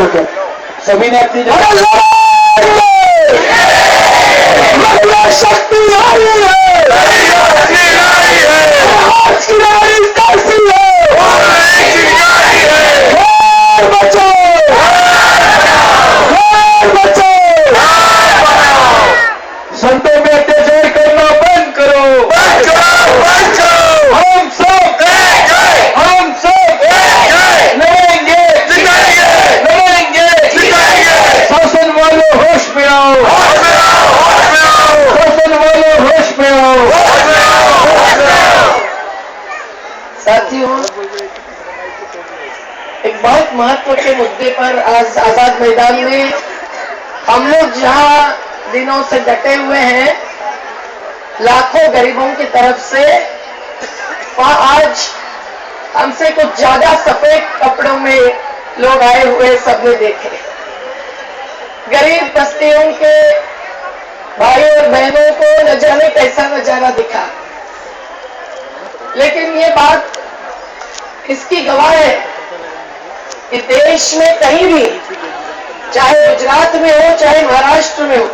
होकर सभी ने अपनी जगह शक्ति आई है, संतों में अत्याचार करना बंद करो, हम सब लड़ेंगे, शासन वालों होश में आओ, शासन वालों होश में आओ। साथियों, एक बहुत महत्व के मुद्दे पर आज आजाद मैदान में हम लोग जहां दिनों से डटे हुए हैं, लाखों गरीबों की तरफ से, वहां आज हमसे कुछ ज्यादा सफेद कपड़ों में लोग आए हुए सबने देखे। गरीब बस्तियों के भाई और बहनों को न जाने कैसा नजारा दिखा, लेकिन ये बात इसकी गवाह है कि देश में कहीं भी, चाहे गुजरात में हो चाहे महाराष्ट्र में हो,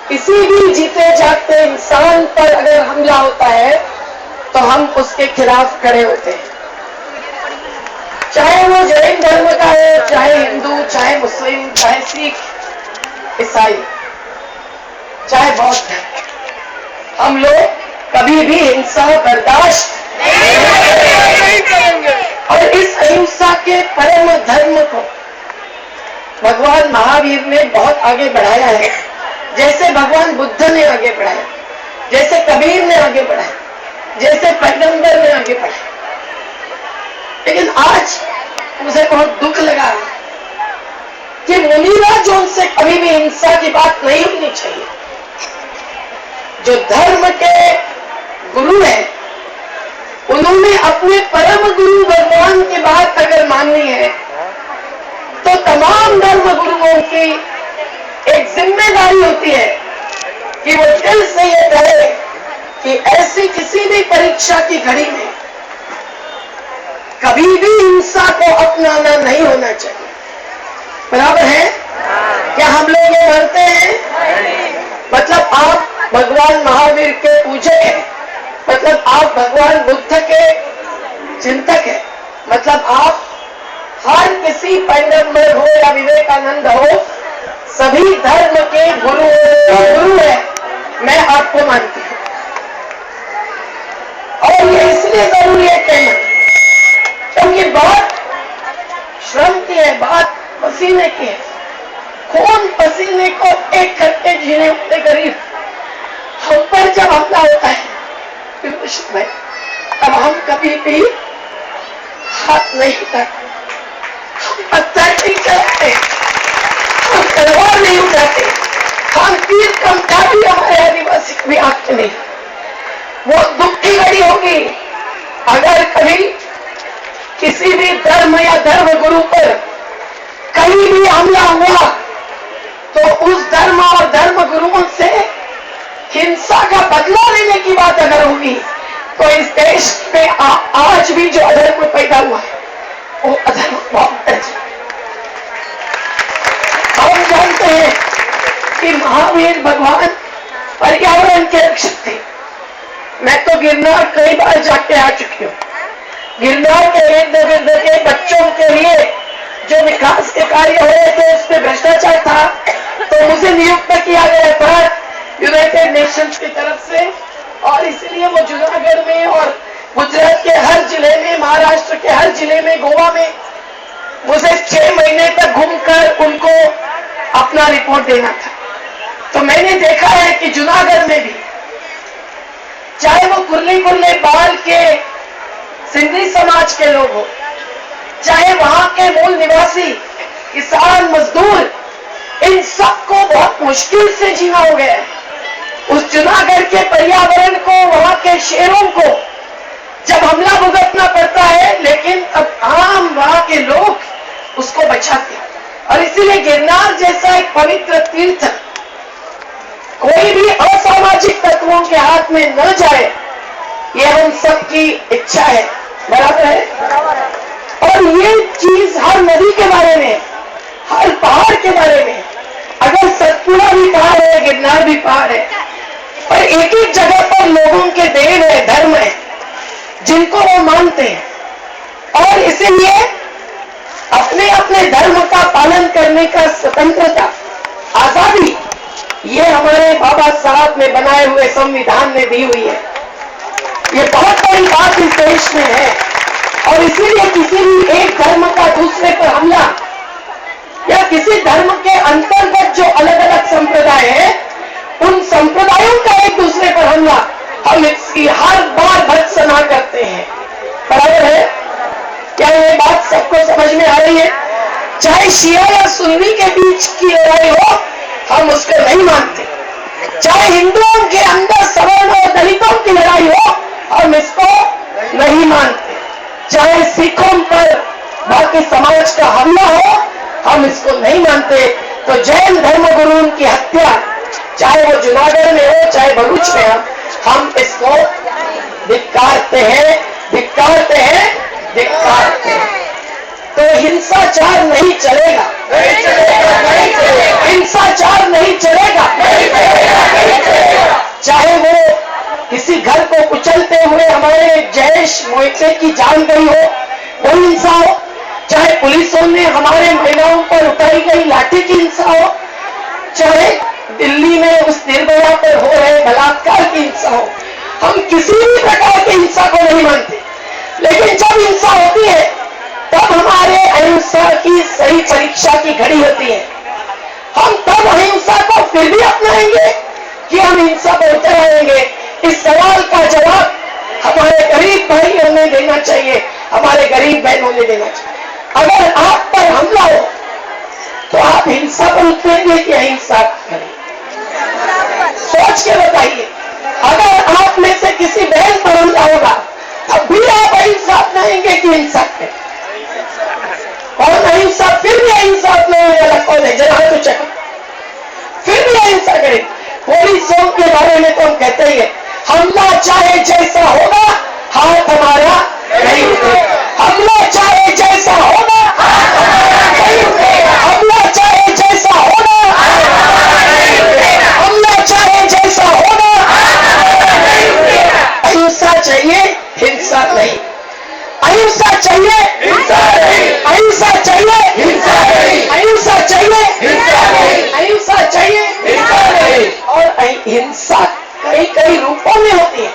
किसी भी जीते जागते इंसान पर अगर हमला होता है तो हम उसके खिलाफ खड़े होते हैं। चाहे वो जैन धर्म का हो, चाहे हिंदू, चाहे मुस्लिम, चाहे सिख, ईसाई, चाहे बौद्ध, हम लोग कभी भी हिंसा बर्दाश्त नहीं करेंगे। और इस अहिंसा के परम धर्म को भगवान महावीर ने बहुत आगे बढ़ाया है, जैसे भगवान बुद्ध ने आगे बढ़ाया, जैसे कबीर ने आगे बढ़ाया, जैसे पैगंबर ने आगे बढ़ाया। लेकिन आज मुझे बहुत दुख लगा कि मुनिराज उनसे कभी भी हिंसा की बात नहीं होनी चाहिए। जो धर्म के गुरु हैं, उन्होंने अपने परम गुरु भगवान की बात अगर माननी है तो तमाम धर्म गुरुओं की एक जिम्मेदारी होती है कि वो दिल से ये कहे कि ऐसी किसी भी परीक्षा की घड़ी में कभी भी हिंसा को अपनाना नहीं होना चाहिए। बराबर है? क्या हम लोग ये मानते हैं? मतलब आप भगवान महावीर के पूजक हैं, मतलब आप भगवान बुद्ध के चिंतक हैं, मतलब आप हर किसी पैगंबर हो या विवेकानंद हो, सभी धर्म के गुरु है, मैं आपको मानती हूँ। और ये इसलिए जरूरी है कहना क्योंकि बात श्रम की है, बात पसीने की है। खून पसीने को एक करके जीने वाले गरीब हम पर जब हमला होता है तब हम कभी भी हाथ नहीं उठाते, हम पत्थर नहीं चलाते, हम तलवार नहीं उठाते, हम तीर कमता भी हमारे आदिवासी कभी आंखते नहीं। वो दुख की घड़ी होगी अगर कभी किसी भी धर्म या धर्म गुरु पर कहीं भी हमला हुआ तो उस धर्म और धर्म गुरुओं से हिंसा का बदला लेने की बात अगर होगी तो इस देश में आज भी जो अधर्म पैदा हुआ है वो अधर्म बहुत है। हम जानते हैं कि महावीर भगवान पर्यावरण के रक्षक थे। मैं तो गिरनार कई बार जाके आ चुकी हूँ। गिरनार के इर्द गिर्द के बच्चों के लिए जो विकास के कार्य हो रहे थे उसमें भ्रष्टाचार था, तो मुझे नियुक्त किया गया था यूनाइटेड नेशंस की तरफ से, और इसलिए वो जूनागढ़ में और गुजरात के हर जिले में, महाराष्ट्र के हर जिले में, गोवा में मुझे 6 महीने तक घूमकर उनको अपना रिपोर्ट देना था। तो मैंने देखा है कि जूनागढ़ में भी चाहे वो कुर्ले कुर्ले बाल के सिंधी समाज के लोग हो, चाहे वहां के मूल निवासी किसान मजदूर, इन सबको बहुत मुश्किल से जीना हो गया है। उस जूनागढ़ के पर्यावरण को, वहां के शेरों को जब हमला भुगतना पड़ता है, लेकिन अब आम वहां के लोग उसको बचाते हैं। और इसीलिए गिरनार जैसा एक पवित्र तीर्थ कोई भी असामाजिक तत्वों के हाथ में न जाए, ये हम सबकी इच्छा है। बराबर है? और ये चीज हर नदी के बारे में हर पहाड़ के बारे में। अगर सतपुड़ा भी पहाड़ है, गिरनार भी पहाड़ है, पर एक एक जगह पर लोगों के देव है, धर्म है, जिनको वो मानते हैं। और इसीलिए अपने अपने धर्म का पालन करने का स्वतंत्रता, आजादी, ये हमारे बाबा साहब ने बनाए हुए संविधान ने दी हुई है। ये बहुत बड़ी बात इस देश में है। और इसीलिए किसी भी एक धर्म का दूसरे पर हमला या किसी धर्म के अंतर्गत जो अलग अलग संप्रदाय है, उन संप्रदायों का एक दूसरे पर हमला हम इसकी हर बार भर्त्सना करते हैं। बराबर है? क्या ये बात सबको समझ में आ रही है? चाहे शिया या सुन्नी के बीच की लड़ाई हो, हम उसको नहीं मानते। चाहे हिंदुओं के अंदर सवर्ण और दलितों की लड़ाई हो, हम इसको नहीं मानते। चाहे सिखों पर बाकी समाज का हमला हो, हम इसको नहीं मानते। तो जैन धर्मगुरु की हत्या, चाहे वो जूनागढ़ में हो चाहे भरूच में हो, हम इसको धिक्कारते हैं, धिक्कारते हैं, धिक्कारते हैं। तो हिंसाचार नहीं चलेगा, नहीं चलेगा, नहीं चलेगा। हिंसाचार नहीं चलेगा, नहीं चलेगा, नहीं चलेगा। चाहे वो किसी घर को कुचलते हुए हमारे जयेश मोहिते की जान गई हो, वो हिंसा हो, चाहे पुलिसों ने हमारे महिलाओं पर उठाई गई लाठी की हिंसा हो, चाहे दिल्ली में उस निर्भया पर हो रहे बलात्कार की हिंसा हो, हम किसी भी प्रकार की हिंसा को नहीं मानते। लेकिन जब हिंसा होती है, तब हमारे अहिंसा की सही परीक्षा की घड़ी होती है। हम तब अहिंसा को फिर भी अपनाएंगे कि हम हिंसा पर उतर आएंगे? इस सवाल का जवाब हमारे गरीब भाइयों ने देना चाहिए, हमारे गरीब बहनों ने देना चाहिए। अगर आप पर हमला हो तो आप हिंसा पर उतरेंगे कि अहिंसा करेंगे? सोच के बताइए। अगर आप में से किसी बहन पर हमला होगा, तब भी आप अहिंसा अपनाएंगे कि हिंसा करें? कौन अहिंसा, फिर भी अहिंसा अपनाने वाला कौन है? जरा तो चेक। फिर भी अहिंसा करें। पुलिसों के बारे में तो हम कहते ही है, हमला चाहे जैसा होगा, हाथ हमारा नहीं उठेगा। हमला चाहे जैसा होगा, हाथ हमारा नहीं उठेगा। हमला चाहे जैसा होगा, हाथ हमारा नहीं उठेगा। हमला चाहे जैसा होगा, हाथ हमारा नहीं उठेगा। अहिंसा चाहिए, हिंसा नहीं। अहिंसा चाहिए, हिंसा नहीं। अहिंसा चाहिए, हिंसा नहीं। अहिंसा चाहिए, हिंसा नहीं। अहिंसा चाहिए, हिंसा नहीं। और हिंसा कई कई रूपों में होती है।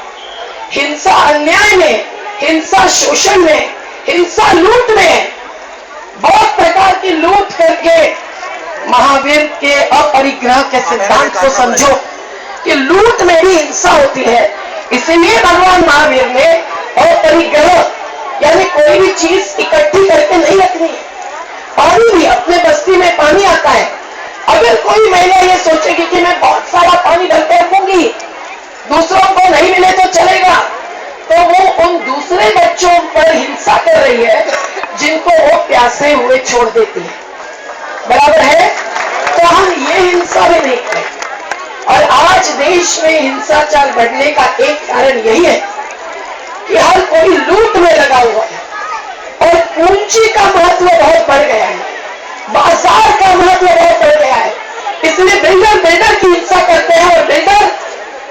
हिंसा अन्याय में, हिंसा शोषण में, हिंसा लूट में। बहुत प्रकार की लूट करके महावीर के अपरिग्रह के सिद्धांत को समझो कि लूट में भी हिंसा होती है। इसलिए भगवान महावीर ने अपरिग्रह यानी कोई भी चीज इकट्ठी करके नहीं रखनी है। पानी भी, अपने बस्ती में पानी आता है, अगर कोई महिला ये सोचेगी कि मैं बहुत सारा पानी भर के रखूंगी, दूसरों को नहीं मिले तो चलेगा, तो वो उन दूसरे बच्चों पर हिंसा कर रही है जिनको वो प्यासे हुए छोड़ देती है। बराबर है? तो हम ये हिंसा भी नहीं करें। और आज देश में हिंसाचार बढ़ने का एक कारण यही है कि हर कोई लूट में लगा हुआ है और पूंजी का महत्व बहुत बढ़ गया है, बाजार का महत्व बहुत बढ़ गया है। इसलिए बिल्डर की हिंसा करते हैं और बिल्डर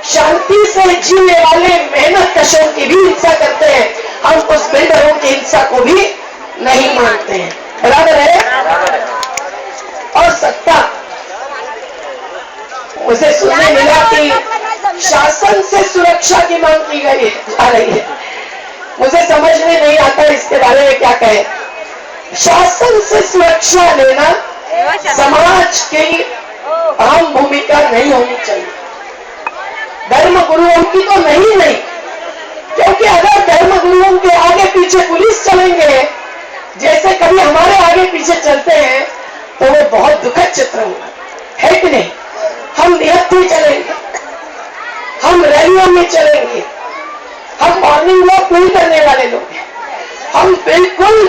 शांति से जीने वाले मेहनत कशों की भी हिंसा करते हैं। हम उस बिल्डरों की हिंसा को भी नहीं मानते हैं। बराबर है? और सत्ता, उसे सुनने मिला कि शासन से सुरक्षा की मांग की गई जा रही है। मुझे समझ में नहीं आता इसके बारे में क्या कहें। शासन से सुरक्षा लेना समाज की अहम भूमिका नहीं होनी चाहिए। धर्म गुरुओं की तो नहीं, क्योंकि अगर धर्म गुरुओं के आगे पीछे पुलिस चलेंगे, जैसे कभी हमारे आगे पीछे चलते हैं, तो वो बहुत दुखद चित्र होगा, है कि नहीं? हम निहत्थे चलेंगे, हम रैलियों में चलेंगे, हम मॉर्निंग वॉक नहीं करने वाले लोग हैं। हम बिल्कुल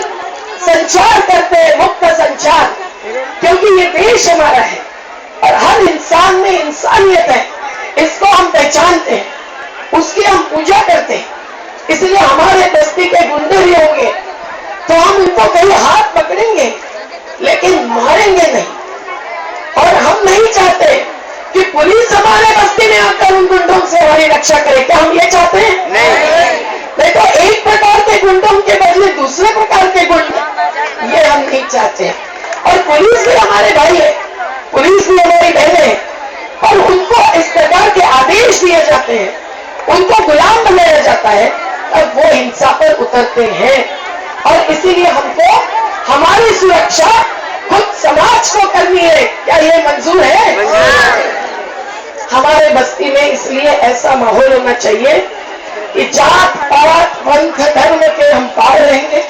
संचार करते हैं, मुक्त संचार, क्योंकि ये देश हमारा है और हर इंसान में इंसानियत है, इसको हम पहचानते हैं, उसकी हम पूजा करते हैं। इसलिए हमारे बस्ती के गुंडे भी होंगे तो हम उनको कहीं हाथ पकड़ेंगे, लेकिन मारेंगे नहीं। और हम नहीं चाहते कि पुलिस हमारे बस्ती में आकर उन गुंडों से हमारी रक्षा करे। क्या हम ये चाहते हैं? नहीं तो एक प्रकार के गुंडों के बदले दूसरे प्रकार के गुंड, ये हम नहीं चाहते। और पुलिस भी हमारे भाई है, पुलिस भी हमारी बहन है, और उनको इस प्रकार के आदेश दिए जाते हैं, उनको गुलाम बनाया जाता है, तब वो हिंसा पर उतरते हैं। और इसीलिए हमको हमारी सुरक्षा खुद समाज को करनी है। क्या ये मंजूर है? हमारे बस्ती में इसलिए ऐसा माहौल होना चाहिए कि जात पात पंथ धर्म के हम पार रहेंगे,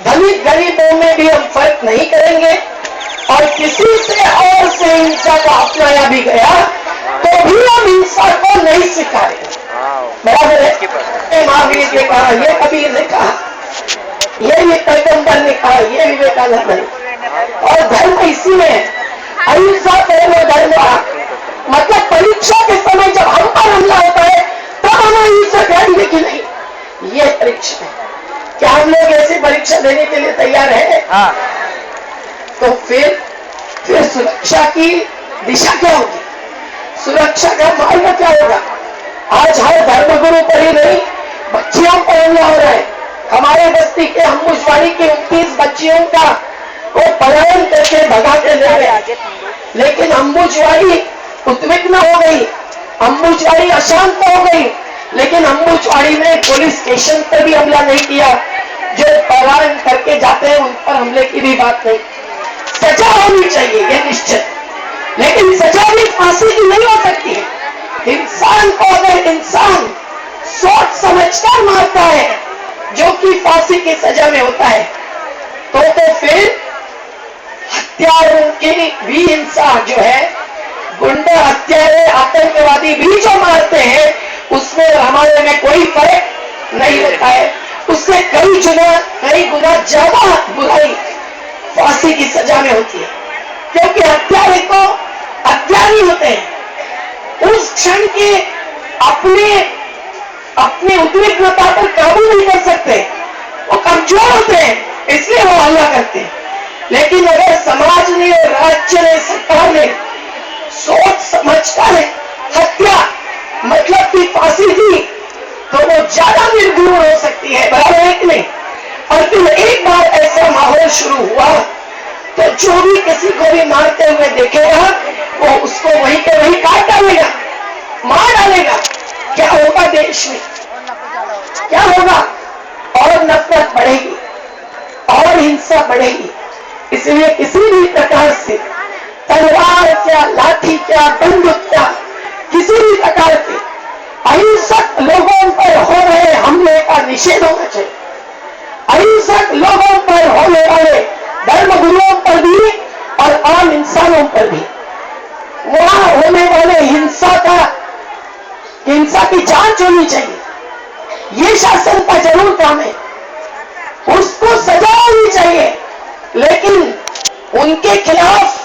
धनिक गरीबों में भी हम फर्क नहीं करेंगे, और किसी से और से हिंसा को अपनाया भी गया तो भी हम हिंसा को नहीं स्वीकारेंगे। बराबर है? महावीर ने कहा, ये कबीर ने कहा, ये पैगंबर ने कहा, ये विवेकानंद ने। और धर्म इसी में है, अहिंसा परमो धर्म। मतलब परीक्षा के समय जब हम पर हमला होता है तब हम अहिंसा करेंगे कि नहीं, ये परीक्षा है। क्या हम लोग ऐसी परीक्षा देने के लिए तैयार है? तो फिर सुरक्षा की दिशा क्या होगी, सुरक्षा का मार्ग क्या होगा? आज हर धर्मगुरु पर ही नहीं, बच्चियों पर हमला हो रहा है। हमारे बस्ती के अम्बुजवाड़ी की 29 बच्चियों का वो पलायन करके भगा के ले गए, लेकिन अम्बुजवाड़ी उद्विग्न हो गई, अम्बुजवाड़ी अशांत हो गई, लेकिन अम्बुजवाड़ी में पुलिस स्टेशन पर भी हमला नहीं किया। जो पलायन करके जाते हैं उन पर हमले की भी बात नहीं। सजा होनी चाहिए, ये निश्चित, लेकिन सजा भी फांसी की नहीं हो सकती है। इंसान को अगर इंसान सोच समझकर मारता है, जो कि फांसी की सजा में होता है, तो फिर हत्यारों की भी हिंसा जो है, गुंडा हत्यारे आतंकवादी भी जो मारते हैं, उसमें हमारे में कोई फर्क नहीं होता है। उससे कई गुना ज्यादा बुराई फांसी की सजा में होती है, क्योंकि हत्यारे को हत्यारी होते हैं, उस क्षण के अपने उद्विग्नता पर काबू नहीं कर सकते, वो कमजोर होते हैं, इसलिए वो हमला करते हैं। लेकिन अगर समाज ने, राज्य ने, सरकार ने सोच समझकर हत्या मतलब की फांसी दी तो वो ज्यादा निर्घुण हो सकती है। बराबर है कि नहीं? और फिर एक बार ऐसा माहौल शुरू हुआ तो जो भी किसी को भी मारते हुए देखेगा वो उसको वहीं के वहीं काट डालेगा, मार डालेगा। क्या होगा देश में? क्या होगा? और नफरत बढ़ेगी और हिंसा बढ़ेगी। इसलिए किसी भी प्रकार से तलवार क्या, लाठी क्या, बंदूक क्या, किसी भी प्रकार के अहिंसक लोगों पर हो रहे हमले का निषेध होना चाहिए। अहिंसक लोगों पर होने वाले धर्मगुरुओं पर भी और आम इंसानों पर भी वहां होने वाले हिंसा की जांच होनी चाहिए। ये शासन का जरूर काम है, उसको सजा होनी चाहिए, लेकिन उनके खिलाफ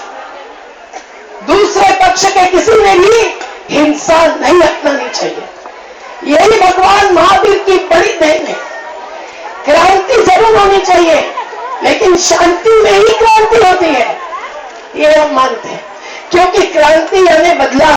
दूसरे पक्ष के किसी ने भी हिंसा नहीं अपनानी चाहिए। यही भगवान महावीर की बड़ी देन है। क्रांति जरूर होनी चाहिए, लेकिन शांति में ही क्रांति होती है, ये हम मानते हैं, क्योंकि क्रांति यानी बदलाव।